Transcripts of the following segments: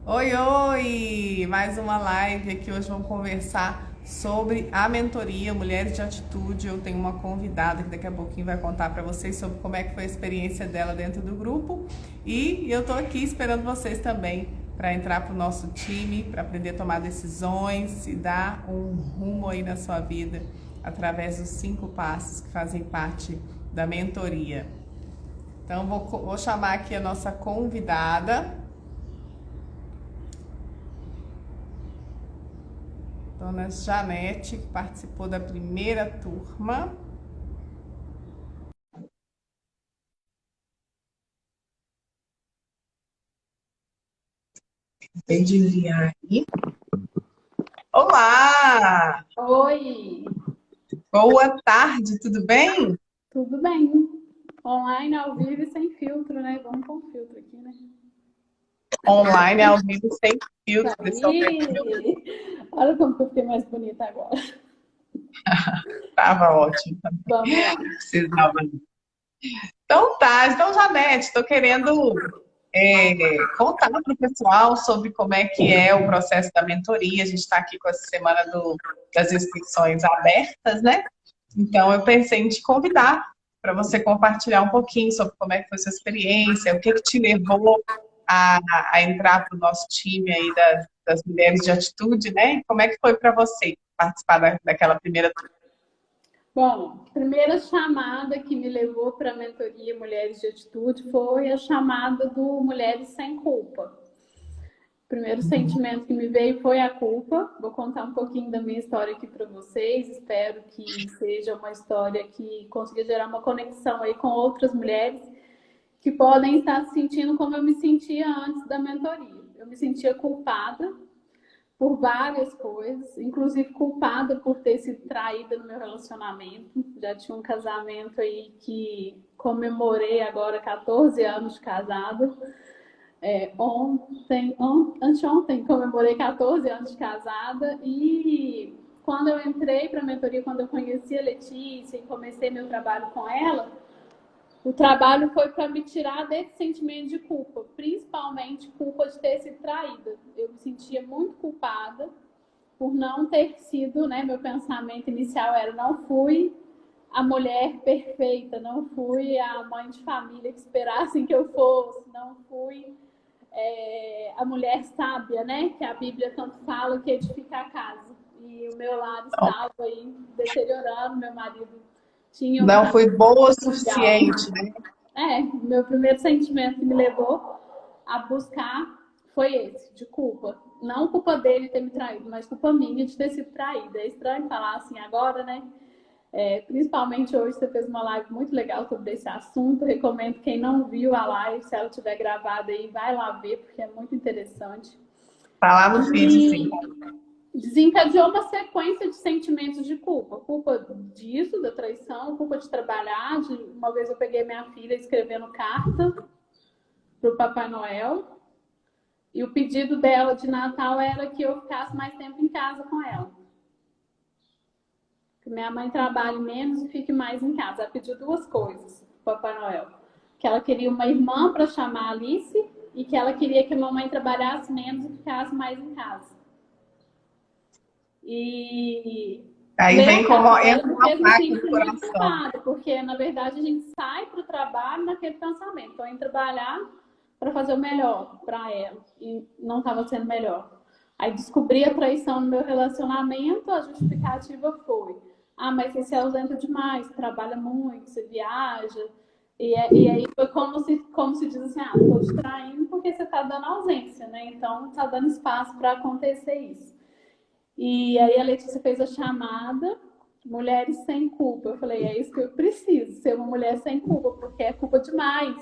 Oi, oi! Mais uma live aqui. Hoje vamos conversar sobre a mentoria Mulheres de Atitude. Eu tenho uma convidada que daqui a pouquinho vai contar para vocês sobre como é que foi a experiência dela dentro do grupo. E eu tô aqui esperando vocês também para entrar para o nosso time, para aprender a tomar decisões e dar um rumo aí na sua vida através dos 5 passos que fazem parte da mentoria. Então, vou chamar aqui a nossa convidada. Dona Janete, que participou da primeira turma. Tem de enviar aí. Olá! Oi, Boa tarde, tudo bem? tudo bem? Online, ao vivo e sem filtro, né? Vamos com filtro aqui, né? Online, ao vivo, sem filtro. Deixa eu ver como eu Aí! Olha como que eu fiquei mais bonita agora. estava ótimo. Vamos lá. Precisava. Então tá, então Janete, estou querendo contar para o pessoal sobre como é que é o processo da mentoria. A gente está aqui com essa semana das inscrições abertas, né? Então eu pensei em te convidar para você compartilhar um pouquinho sobre como é que foi sua experiência, o que que te levou a, a entrar para o nosso time aí das mulheres de atitude, né? E como é que foi para você participar daquela primeira turma? Bom, a primeira chamada que me levou para a mentoria Mulheres de Atitude foi a chamada do Mulheres Sem Culpa. O primeiro sentimento que me veio foi a culpa. Vou contar um pouquinho da minha história aqui para vocês. Espero que seja uma história que consiga gerar uma conexão aí com outras mulheres que podem estar se sentindo como eu me sentia antes da mentoria. Eu me sentia culpada por várias coisas, inclusive culpada por ter sido traída no meu relacionamento. Já tinha um casamento aí que comemorei agora 14 anos de casado. Anteontem comemorei 14 anos de casada e quando eu entrei para a mentoria, quando eu conheci a Letícia e comecei meu trabalho com ela, o trabalho foi para me tirar desse sentimento de culpa, principalmente culpa de ter sido traída. Eu me sentia muito culpada por não ter sido, né? Meu pensamento inicial era: não fui a mulher perfeita, não fui a mãe de família que esperassem que eu fosse, não fui a mulher sábia, né? Que a Bíblia tanto fala que edifica a casa. E o meu lado estava aí deteriorando, meu marido tinha um Não fui casamento boa o mundial. suficiente, né? Meu primeiro sentimento que me levou a buscar foi esse, de culpa. Não culpa dele ter me traído, mas culpa minha de ter sido traída. É estranho falar assim agora, né? Principalmente hoje você fez uma live muito legal sobre esse assunto. Recomendo quem não viu a live, se ela tiver gravada aí, vai lá ver, porque é muito interessante. Tá lá no feed, sim. E desencadeou uma sequência de sentimentos de culpa. Culpa disso, da traição, culpa de trabalhar. Uma vez eu peguei minha filha escrevendo carta para o Papai Noel. E o pedido dela de Natal era que eu ficasse mais tempo em casa com ela. Que minha mãe trabalhe menos e fique mais em casa. Ela pediu duas coisas para o Papai Noel. Que ela queria uma irmã para chamar Alice e que ela queria que a mamãe trabalhasse menos e ficasse mais em casa. E Aí ler vem a como carta dela entra me uma fez me faca no sentir muito coração. culpada, porque na verdade a gente sai para o trabalho naquele pensamento. Estou indo trabalhar para fazer o melhor para ela e não estava sendo melhor. Aí descobri a traição no meu relacionamento, a justificativa foi: ah, mas você se ausenta demais, você trabalha muito, você viaja. E aí foi como se diz assim: ah, estou te traindo porque você está dando ausência, né? Então está dando espaço para acontecer isso. E aí a Letícia fez a chamada Mulheres Sem Culpa. Eu falei: é isso que eu preciso, ser uma mulher sem culpa, porque é culpa demais.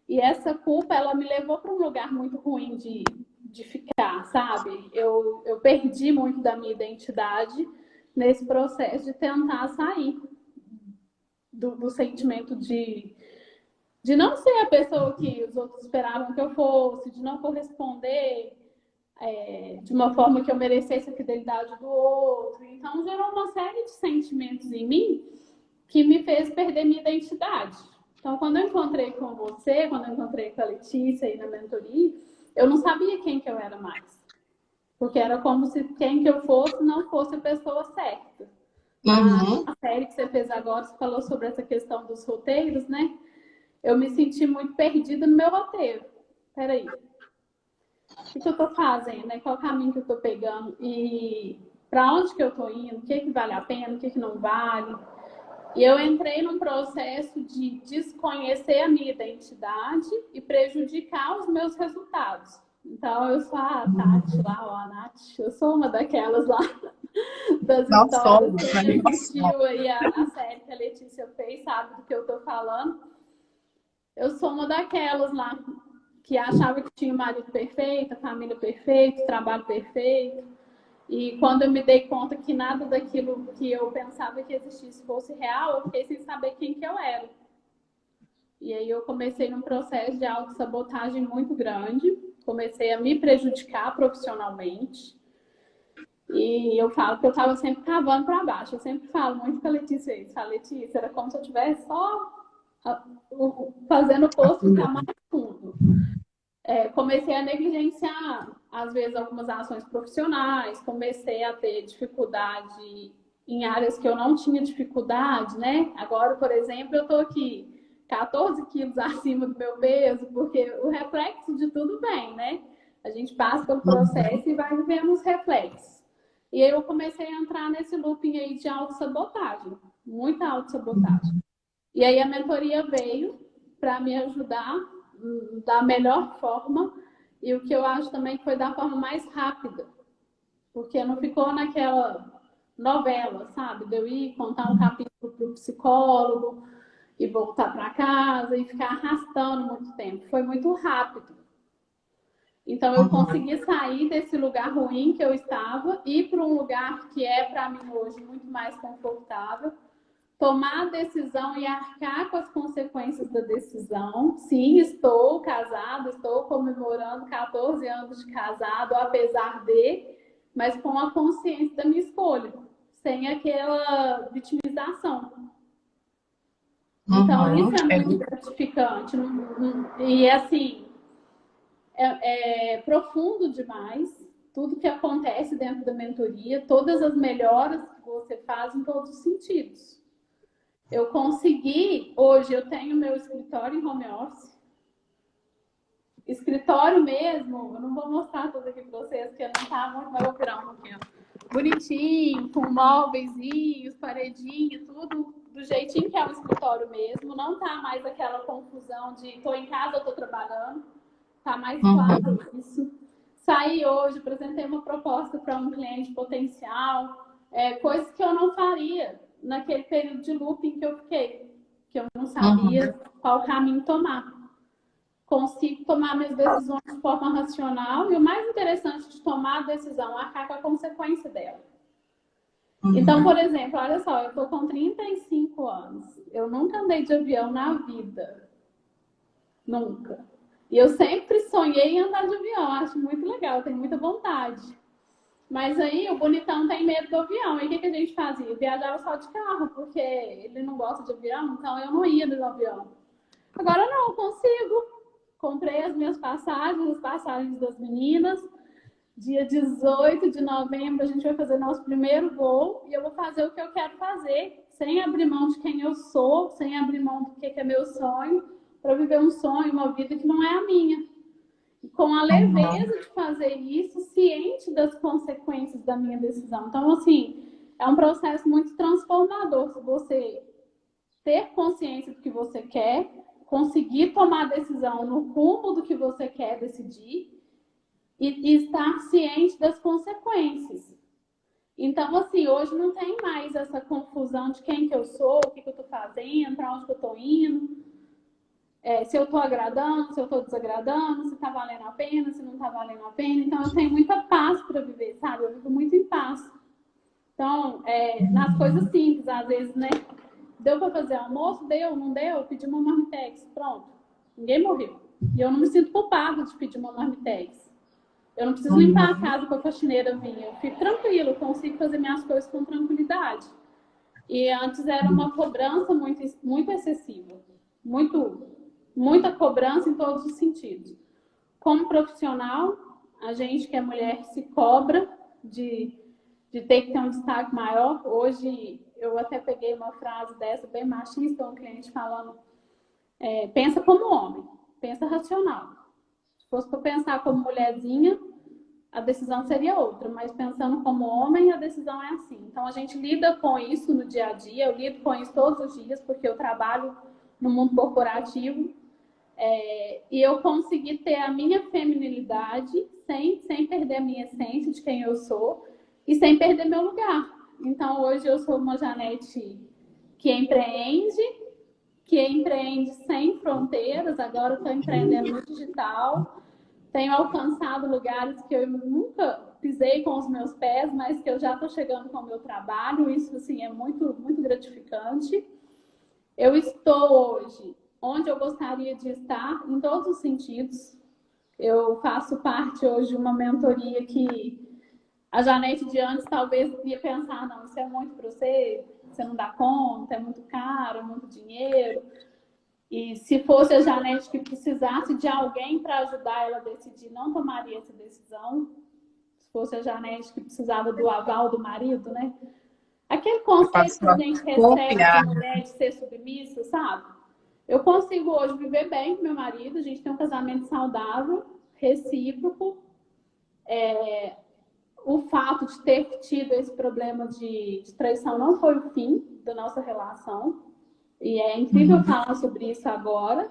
E essa culpa, ela me levou para um lugar muito ruim de ficar, sabe? Eu perdi muito da minha identidade nesse processo de tentar sair do sentimento de não ser a pessoa que os outros esperavam que eu fosse, de não corresponder de uma forma que eu merecesse a fidelidade do outro. Então gerou uma série de sentimentos em mim que me fez perder minha identidade. Então, quando eu encontrei com você, quando eu encontrei com a Letícia aí na mentoria, eu não sabia quem que eu era mais. Porque era como se quem que eu fosse não fosse a pessoa certa. Uhum. A série que você fez agora, você falou sobre essa questão dos roteiros, né? Eu me senti muito perdida no meu roteiro. Peraí, o que eu tô fazendo, né? Qual caminho que eu tô pegando e para onde que eu tô indo, o que vale a pena, o que não vale. E eu entrei num processo de desconhecer a minha identidade e prejudicar os meus resultados. Então, eu sou a Tati lá, ó, a Nath, eu sou uma daquelas lá das Nós histórias. somos, né? Quem Nós somos. assistiu aí a série que a Letícia fez sabe do que eu tô falando. Eu sou uma daquelas lá que achava que tinha o marido perfeito, a família perfeita, o trabalho perfeito. E quando eu me dei conta que nada daquilo que eu pensava que existisse fosse real, eu fiquei sem saber quem que eu era. E aí eu comecei num processo de autossabotagem muito grande, comecei a me prejudicar profissionalmente. E eu falo que eu estava sempre cavando para baixo. Eu sempre falo muito com a Letícia isso. A Letícia era como se eu estivesse só fazendo o poço ficar mais fundo. Comecei a negligenciar, às vezes, algumas ações profissionais, comecei a ter dificuldade em áreas que eu não tinha dificuldade, né? Agora, por exemplo, eu estou aqui 14 quilos acima do meu peso, porque o reflexo de tudo vem, né? A gente passa pelo processo e vai vivendo os reflexos. E aí eu comecei a entrar nesse looping aí de autossabotagem, muita autossabotagem. E aí a mentoria veio para me ajudar da melhor forma e o que eu acho também que foi da forma mais rápida, porque não ficou naquela novela, sabe? De eu ir contar um capítulo para o psicólogo e voltar para casa e ficar arrastando muito tempo. Foi muito rápido. Então eu consegui sair desse lugar ruim que eu estava e ir para um lugar que é para mim hoje muito mais confortável, tomar a decisão e arcar com as consequências da decisão. Sim, estou casado, estou comemorando 14 anos de casado, apesar de, mas com a consciência da minha escolha, sem aquela vitimização. Então, isso é muito gratificante. E, assim, é profundo demais tudo que acontece dentro da mentoria, todas as melhoras que você faz em todos os sentidos. Eu consegui, hoje eu tenho meu escritório em home office. Escritório mesmo, eu não vou mostrar tudo aqui para vocês, porque não tá muito, mas eu vou virar um pouquinho. Bonitinho, com móveisinhos, paredinha, tudo do jeitinho que é um escritório mesmo. Não tá mais aquela confusão de tô em casa ou tô trabalhando. Tá mais claro isso. Saí hoje, apresentei uma proposta para um cliente potencial, coisas que eu não faria naquele período de looping que eu fiquei, que eu não sabia qual caminho tomar. Consigo tomar minhas decisões de forma racional e o mais interessante de tomar a decisão, arcar com a consequência dela. Então, por exemplo, olha só, eu estou com 35 anos, eu nunca andei de avião na vida, nunca. E eu sempre sonhei em andar de avião, acho muito legal, tenho muita vontade. Mas aí o bonitão tem medo do avião. Aí o que a gente fazia? Eu viajava só de carro, porque ele não gosta de avião, então eu não ia no avião. Agora não, eu consigo. Comprei as minhas passagens, as passagens das meninas. Dia 18 de novembro a gente vai fazer nosso primeiro voo e eu vou fazer o que eu quero fazer, sem abrir mão de quem eu sou, sem abrir mão do que é meu sonho, para viver um sonho, uma vida que não é a minha. E com a leveza de fazer isso, ciente das consequências da minha decisão. Então, assim, é um processo muito transformador. Se você ter consciência do que você quer, conseguir tomar decisão no rumo do que você quer decidir e estar ciente das consequências. Então, assim, hoje não tem mais essa confusão de quem que eu sou, o que eu estou fazendo, para onde que eu estou indo. Se eu estou agradando, se eu estou desagradando, se está valendo a pena, se não está valendo a pena. Então, eu tenho muita paz para viver, sabe? Eu vivo muito em paz. Então, nas coisas simples, às vezes, né? Deu para fazer almoço? Deu, não deu? Pedi uma marmitex, pronto. Ninguém morreu. E eu não me sinto culpada de pedir uma marmitex. Eu não preciso limpar a casa com a faxineira vinha. Eu fico tranquila, eu consigo fazer minhas coisas com tranquilidade. E antes era uma cobrança muito, muito excessiva. Muita cobrança em todos os sentidos. como profissional, a gente que é mulher se cobra de ter que ter um destaque maior. Hoje, eu até peguei uma frase dessa, bem machista, um cliente falando, pensa como homem, pensa racional. Se fosse para pensar como mulherzinha, a decisão seria outra, mas pensando como homem, a decisão é assim. Então, a gente lida com isso no dia a dia, eu lido com isso todos os dias, porque eu trabalho no mundo corporativo, e eu consegui ter a minha feminilidade sem perder a minha essência de quem eu sou e sem perder meu lugar. Então, hoje eu sou uma Janete que empreende sem fronteiras, agora estou empreendendo no digital, tenho alcançado lugares que eu nunca pisei com os meus pés, mas que eu já estou chegando com o meu trabalho, isso assim, é muito, muito gratificante. Eu estou hoje onde eu gostaria de estar, em todos os sentidos. Eu faço parte hoje de uma mentoria que a Janete de antes talvez ia pensar, não, isso é muito para você, você não dá conta, é muito caro, é muito dinheiro. E se fosse a Janete que precisasse de alguém para ajudar ela a decidir, não tomaria essa decisão. Se fosse a Janete que precisava do aval do marido, né? Aquele conceito que a gente recebe de mulher de ser submissa, sabe? Eu consigo hoje viver bem com meu marido, a gente tem um casamento saudável, recíproco. O fato de ter tido esse problema de traição não foi o fim da nossa relação. E é incrível falar sobre isso agora,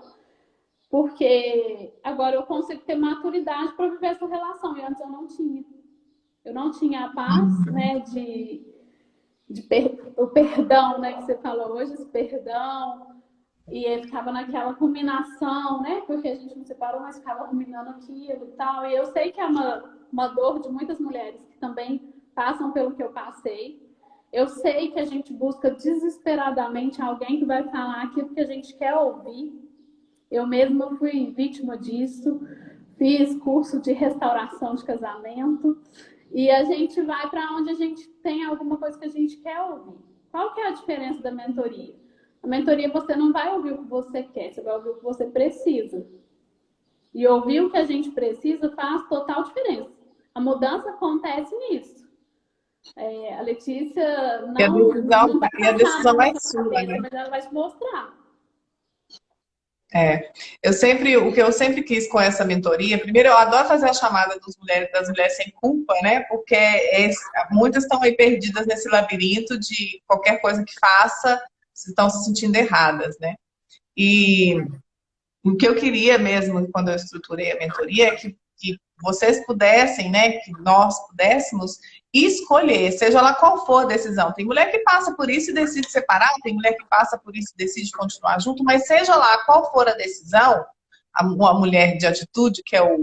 porque agora eu consigo ter maturidade para viver essa relação, e antes eu não tinha. Eu não tinha a paz, né, o perdão, né, que você falou hoje, esse perdão, e ele ficava naquela ruminação, né, porque a gente não separou, mas ficava ruminando aquilo e tal, e eu sei que é uma dor de muitas mulheres que também passam pelo que eu passei. Eu sei que a gente busca desesperadamente alguém que vai falar aquilo que a gente quer ouvir. Eu mesma fui vítima disso, fiz curso de restauração de casamento, e a gente vai para onde a gente tem alguma coisa que a gente quer ouvir. Qual que é a diferença da mentoria? A mentoria você não vai ouvir o que você quer, você vai ouvir o que você precisa. E ouvir o que a gente precisa faz total diferença. A mudança acontece nisso. A Letícia não vai e a passar decisão na é sua sua, cabeça, né? mas ela vai te mostrar. O que eu sempre quis com essa mentoria, primeiro eu adoro fazer a chamada das mulheres sem culpa, né? Porque muitas estão aí perdidas nesse labirinto de qualquer coisa que faça, estão se sentindo erradas, né? E o que eu queria mesmo, quando eu estruturei a mentoria, é que vocês pudessem, né, que nós pudéssemos escolher, seja lá qual for a decisão. Tem mulher que passa por isso e decide separar, tem mulher que passa por isso e decide continuar junto, mas seja lá qual for a decisão, uma mulher de atitude, que é o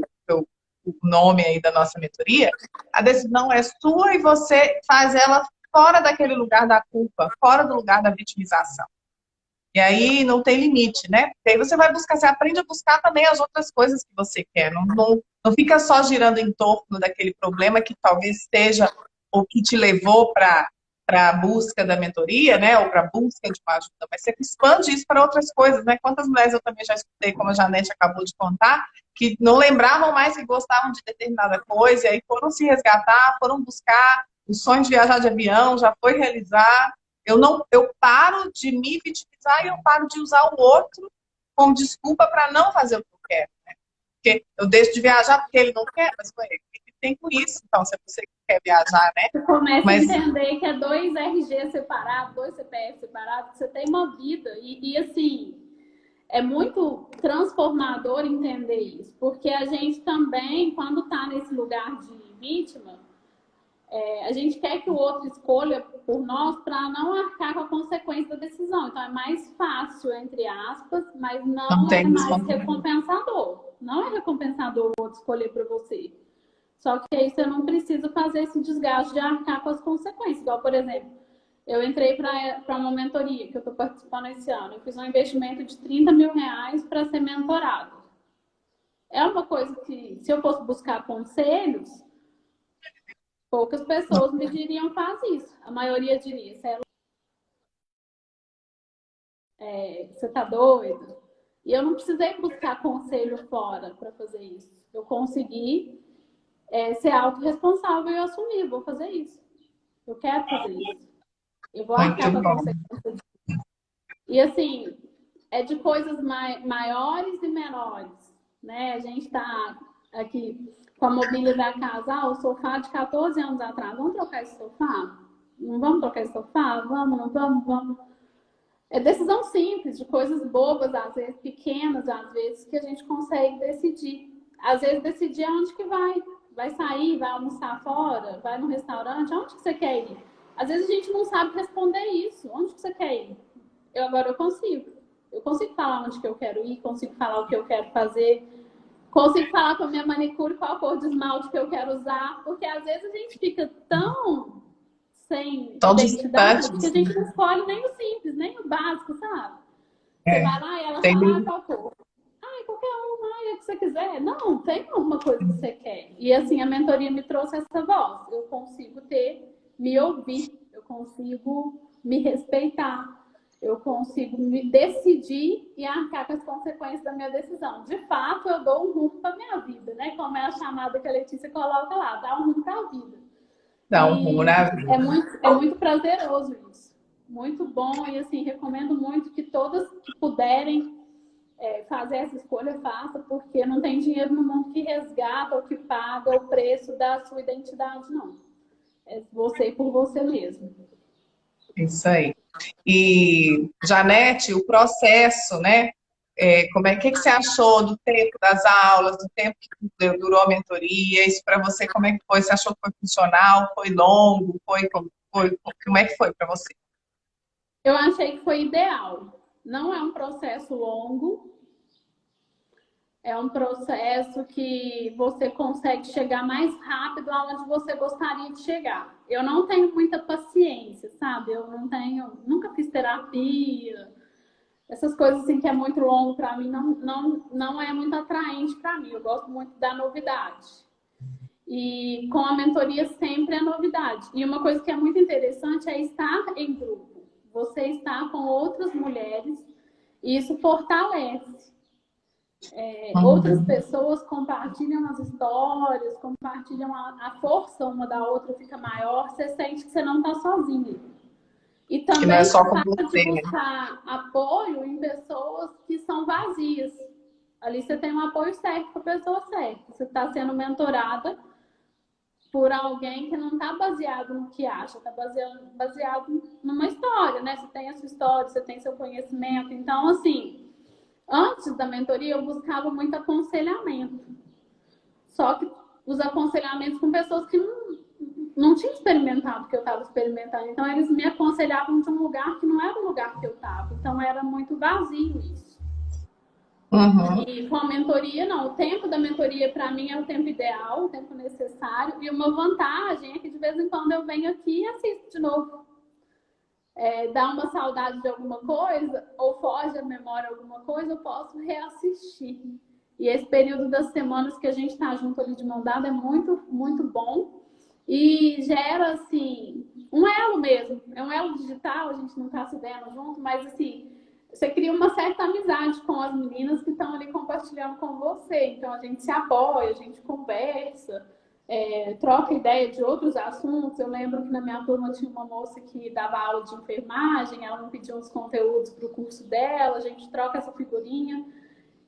nome aí da nossa mentoria, a decisão é sua e você faz ela fora daquele lugar da culpa, fora do lugar da vitimização. E aí não tem limite, né? Porque aí você vai buscar, você aprende a buscar também as outras coisas que você quer. Não fica só girando em torno daquele problema que talvez seja o que te levou para a busca da mentoria, né? Ou para a busca de uma ajuda, mas você expande isso para outras coisas, né? Quantas mulheres eu também já escutei, como a Janete acabou de contar, que não lembravam mais que gostavam de determinada coisa, e aí foram se resgatar, foram buscar o sonho de viajar de avião, já foi realizar. Eu paro de me vitimizar e eu paro de usar o outro como desculpa para não fazer o que eu quero, né? Porque eu deixo de viajar porque ele não quer, mas o que tem com isso? Então, se você quer viajar, né? Você começa a Mas entender que é 2 RG separados, 2 CPF separados, você tem uma vida. E assim, é muito transformador entender isso, porque a gente também, quando está nesse lugar de vítima, a gente quer que o outro escolha por nós para não arcar com a consequência da decisão. Então é mais fácil, entre aspas, mas não não é tem mais responsabilidade. recompensador. Não é recompensador o outro escolher para você. Só que aí você não precisa fazer esse desgaste de arcar com as consequências. Igual, por exemplo, eu entrei para uma mentoria que eu estou participando esse ano. Eu fiz um investimento de 30 mil reais para ser mentorado. É uma coisa que, se eu fosse buscar conselhos, poucas pessoas me diriam faz isso. A maioria diria, você tá doido? E eu não precisei buscar conselho fora para fazer isso. Eu consegui ser autorresponsável e assumir, vou fazer isso. Eu quero fazer isso. Eu vou arcar com a consequência disso. E assim, é de coisas maiores e menores, né? A gente está aqui com a mobília da casa, o sofá de 14 anos atrás, vamos trocar esse sofá? Não vamos trocar esse sofá? Vamos, não vamos, vamos. É decisão simples, de coisas bobas, às vezes pequenas, às vezes, que a gente consegue decidir. Às vezes decidir aonde que vai. Vai sair, vai almoçar fora, vai no restaurante, aonde que você quer ir? Às vezes a gente não sabe responder isso. Onde que você quer ir? Agora eu consigo. Eu consigo falar onde que eu quero ir, consigo falar o que eu quero fazer, consigo falar com a minha manicure qual a cor de esmalte que eu quero usar, porque às vezes a gente fica tão sem identidade que a gente não escolhe nem o simples, nem o básico, sabe? Você vai lá e ela fala, qual cor? Qualquer uma, o que você quiser. Não, tem alguma coisa que você quer. E assim, a mentoria me trouxe essa voz. Eu consigo me ouvir, eu consigo me respeitar, eu consigo me decidir e arcar com as consequências da minha decisão. De fato, eu dou um rumo para a minha vida, né? Como é a chamada que a Letícia coloca lá, dá um rumo para a vida. Dá um rumo na vida. É muito prazeroso isso. Muito bom e assim, recomendo muito que todas que puderem fazer essa escolha, faça, porque não tem dinheiro no mundo que resgata ou que paga o preço da sua identidade, não. É você por você mesmo. Isso aí. E, Janete, o processo, né? Que você achou do tempo das aulas, do tempo que durou a mentoria? Isso para você, como é que foi? Você achou que foi funcional? Foi longo? Como é que foi para você? Eu achei que foi ideal. Não é um processo longo, é um processo que você consegue chegar mais rápido aonde você gostaria de chegar. Eu não tenho muita paciência, sabe? Nunca fiz terapia, essas coisas assim que é muito longo para mim não é muito atraente para mim. Eu gosto muito da novidade. E com a mentoria sempre é novidade. E uma coisa que é muito interessante é estar em grupo. Você está com outras mulheres e isso fortalece. Outras pessoas compartilham as histórias, compartilham a força uma da outra, fica maior, você sente que você não está sozinha. E também não é só com de você, buscar apoio em pessoas que são vazias. Ali você tem um apoio certo com a pessoa certa. Você está sendo mentorada por alguém que não está baseado no que acha, está baseado numa história, né? Você tem a sua história, você tem seu conhecimento. Então, assim, antes da mentoria eu buscava muito aconselhamento. Só que os aconselhamentos com pessoas que não tinham experimentado o que eu estava experimentando. Então, eles me aconselhavam de um lugar que não era o lugar que eu estava. Então, era muito vazio isso. E com a mentoria, não. O tempo da mentoria, para mim, é o tempo ideal, o tempo necessário. E uma vantagem é que, de vez em quando, eu venho aqui e assisto de novo. Dá uma saudade de alguma coisa, ou foge a memória alguma coisa, eu posso reassistir. E esse período das semanas que a gente está junto ali de mão dada é muito, muito bom. E gera, assim, um elo mesmo. É um elo digital, a gente não está se vendo junto, mas, assim, você cria uma certa amizade com as meninas que estão ali compartilhando com você. Então, a gente se apoia, a gente conversa, troca ideia de outros assuntos. Eu lembro que na minha turma tinha uma moça que dava aula de enfermagem, ela me pediu uns conteúdos para o curso dela, a gente troca essa figurinha.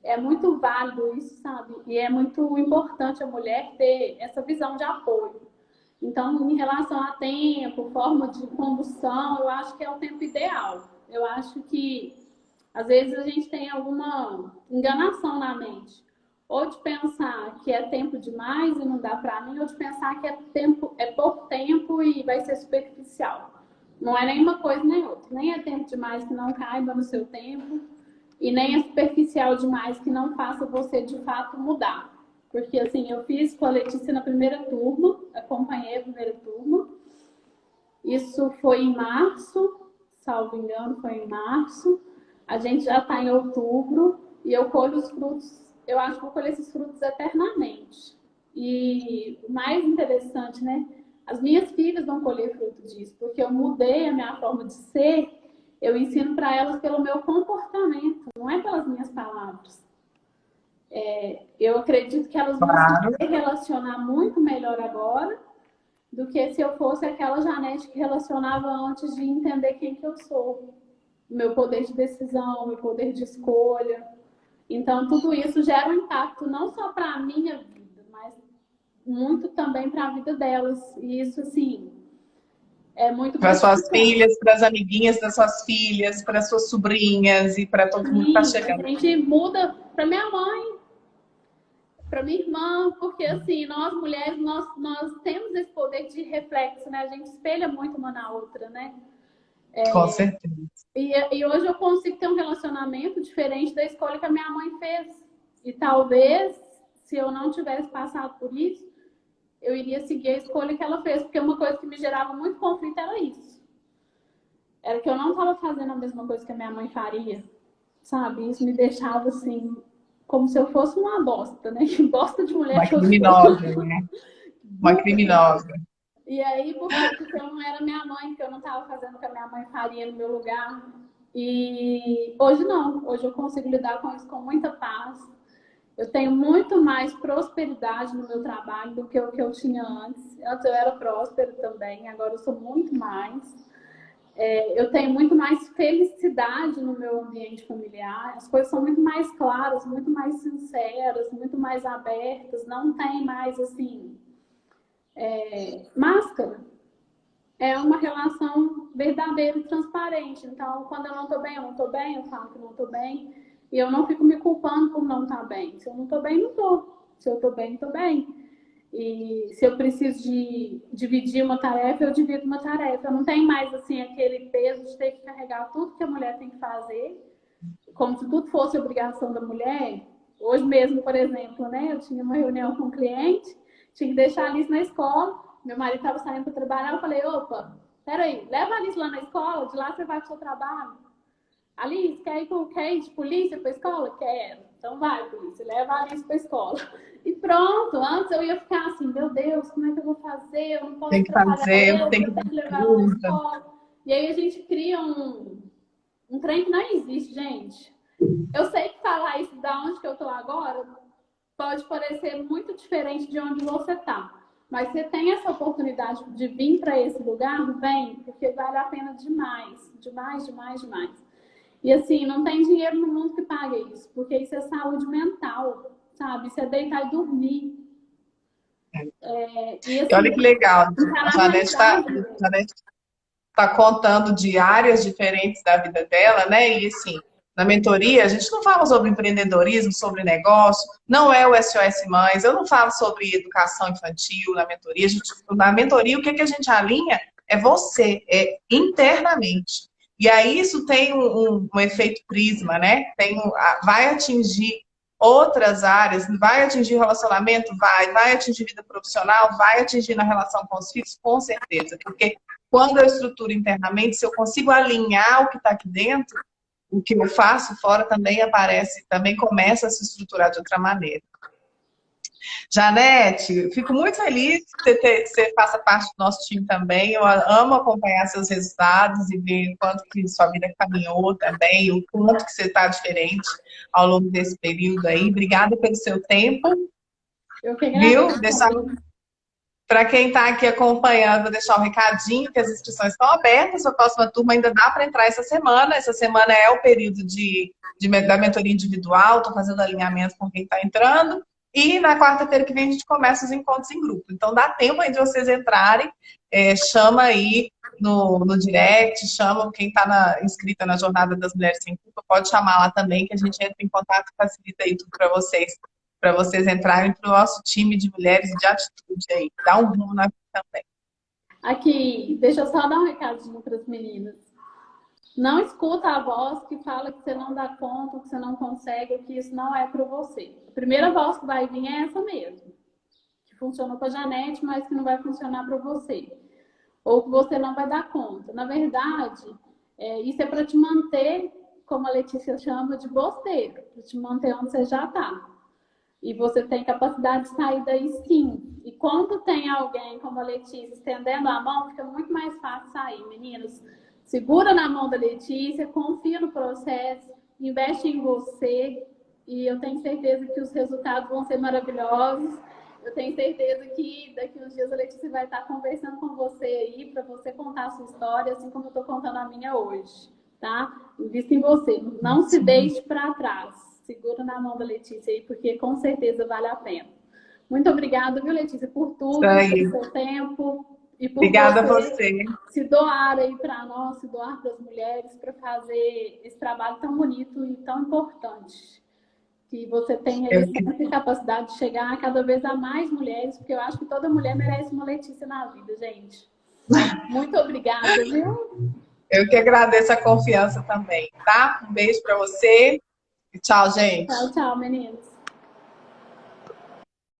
É muito válido isso, sabe? E é muito importante a mulher ter essa visão de apoio. Então, em relação a tempo, forma de condução, eu acho que é o tempo ideal. Eu acho que, às vezes, a gente tem alguma enganação na mente. Ou de pensar que é tempo demais e não dá para mim, ou de pensar que é pouco tempo e vai ser superficial. Não é nem uma coisa nem outra. Nem é tempo demais que não caiba no seu tempo, e nem é superficial demais que não faça você, de fato, mudar. Porque, assim, eu fiz com a Letícia na primeira turma, acompanhei a primeira turma. Isso foi em março, salvo engano, foi em março. A gente já está em outubro e eu colho os frutos, eu acho que vou colher esses frutos eternamente. E o mais interessante, né? As minhas filhas vão colher fruto disso, porque eu mudei a minha forma de ser, eu ensino para elas pelo meu comportamento, não é pelas minhas palavras. Eu acredito que elas vão Claro. se relacionar muito melhor agora do que se eu fosse aquela Janete que relacionava antes de entender quem que eu sou. Meu poder de decisão, meu poder de escolha. Então, tudo isso gera um impacto não só para a minha vida, mas muito também para a vida delas. E isso, assim, é muito Para suas gratificante. filhas, para as amiguinhas das suas filhas, para suas sobrinhas e para todo mundo que está Sim, chegando. a gente muda para minha mãe, para minha irmã, porque assim, nós mulheres, nós temos esse poder de reflexo, né? A gente espelha muito uma na outra, né? Com certeza. E hoje eu consigo ter um relacionamento diferente da escolha que a minha mãe fez. E talvez, se eu não tivesse passado por isso, eu iria seguir a escolha que ela fez, porque uma coisa que me gerava muito conflito era isso. Era que eu não estava fazendo a mesma coisa que a minha mãe faria, sabe? Isso me deixava assim, como se eu fosse uma bosta, né? Que bosta de mulher Uma que eu sou. criminosa, né? Uma Burra. criminosa. E aí, por quê? Porque eu não era minha mãe, que eu não estava fazendo o que a minha mãe faria no meu lugar. E hoje não, hoje eu consigo lidar com isso com muita paz. Eu tenho muito mais prosperidade no meu trabalho do que o que eu tinha antes. Antes eu era próspera também, agora eu sou muito mais. Eu tenho muito mais felicidade no meu ambiente familiar. As coisas são muito mais claras, muito mais sinceras, muito mais abertas. Não tem mais assim máscara. É uma relação verdadeira e transparente. Então, quando eu não estou bem, eu não estou bem, eu falo que não estou bem. E eu não fico me culpando por não estar bem. Se eu não estou bem, não estou. Se eu estou bem, estou bem. E se eu preciso de dividir uma tarefa, eu divido uma tarefa. Eu não tenho mais assim aquele peso de ter que carregar tudo que a mulher tem que fazer, como se tudo fosse obrigação da mulher. Hoje mesmo, por exemplo, né, eu tinha uma reunião com um cliente, tinha que deixar a Alice na escola. Meu marido estava saindo para trabalhar, eu falei, opa, peraí, leva a Alice lá na escola, de lá você vai para o seu trabalho. Alice, quer ir de polícia para a escola? Quero. Então vai, polícia, leva a Alice para a escola. E pronto, antes eu ia ficar assim, meu Deus, como é que eu vou fazer? Eu não posso Tem que atrapalhar fazer, eles, tem eu que tenho dar que levar ela na conta. escola. E aí a gente cria um trem que não existe, gente. Eu sei que falar isso da onde que eu tô agora pode parecer muito diferente de onde você tá. Mas você tem essa oportunidade de vir para esse lugar, vem, porque vale a pena demais. Demais, demais, demais. E assim, não tem dinheiro no mundo que pague isso, porque isso é saúde mental, sabe? Isso é deitar e dormir. E E olha assim, que legal, não tá a na Janete está validade, né? contando de áreas diferentes da vida dela, né? E assim, na mentoria, a gente não fala sobre empreendedorismo, sobre negócio, não é o SOS Mães, eu não falo sobre educação infantil na mentoria. Na mentoria, o que, que a gente alinha é você, é internamente. E aí isso tem um efeito prisma, né? Vai atingir outras áreas, vai atingir relacionamento? Vai atingir vida profissional? Vai atingir na relação com os filhos? Com certeza, porque quando eu estruturo internamente, se eu consigo alinhar o que está aqui dentro, o que eu faço fora também aparece, também começa a se estruturar de outra maneira. Janete, fico muito feliz que você faça parte do nosso time também. Eu amo acompanhar seus resultados e ver o quanto que sua vida caminhou também, o quanto que você está diferente ao longo desse período aí. Obrigada pelo seu tempo, Eu que viu? agradeço Deixar também. para quem está aqui acompanhando, vou deixar um recadinho que as inscrições estão abertas. A próxima turma ainda dá para entrar essa semana. Essa semana é o período da mentoria individual. Estou fazendo alinhamento com quem está entrando. E na quarta-feira que vem a gente começa os encontros em grupo. Então dá tempo aí de vocês entrarem. Chama aí no direct, chama quem está inscrita na Jornada das Mulheres Sem Culpa. Pode chamar lá também, que a gente entra em contato e facilita aí tudo para vocês entrarem para o nosso time de mulheres de atitude aí. Dá um rumo na vida também. Aqui, deixa eu só dar um recadinho para as meninas. Não escuta a voz que fala que você não dá conta, que você não consegue, que isso não é para você. A primeira voz que vai vir é essa mesmo, que funcionou para a Janete, mas que não vai funcionar para você. Ou que você não vai dar conta. Na verdade, isso é para te manter, como a Letícia chama, de bosteiro, para te manter onde você já está. E você tem capacidade de sair daí sim. E quando tem alguém como a Letícia estendendo a mão, fica muito mais fácil sair. Meninos, segura na mão da Letícia, confia no processo, investe em você e eu tenho certeza que os resultados vão ser maravilhosos. Eu tenho certeza que daqui uns dias a Letícia vai estar conversando com você aí para você contar a sua história, assim como eu estou contando a minha hoje, tá? Invista em você, não se deixe para trás. Segura na mão da Letícia aí, porque com certeza vale a pena. Muito obrigada, viu, Letícia, por tudo, pelo seu tempo e por Obrigada a você. se doar aí para nós, se doar para as mulheres, para fazer esse trabalho tão bonito e tão importante. Que você tenha essa capacidade de chegar cada vez a mais mulheres, porque eu acho que toda mulher merece uma Letícia na vida, gente. Muito obrigada, viu? Eu que agradeço a confiança também, tá? Um beijo para você e tchau, gente. Tchau, tchau, meninos.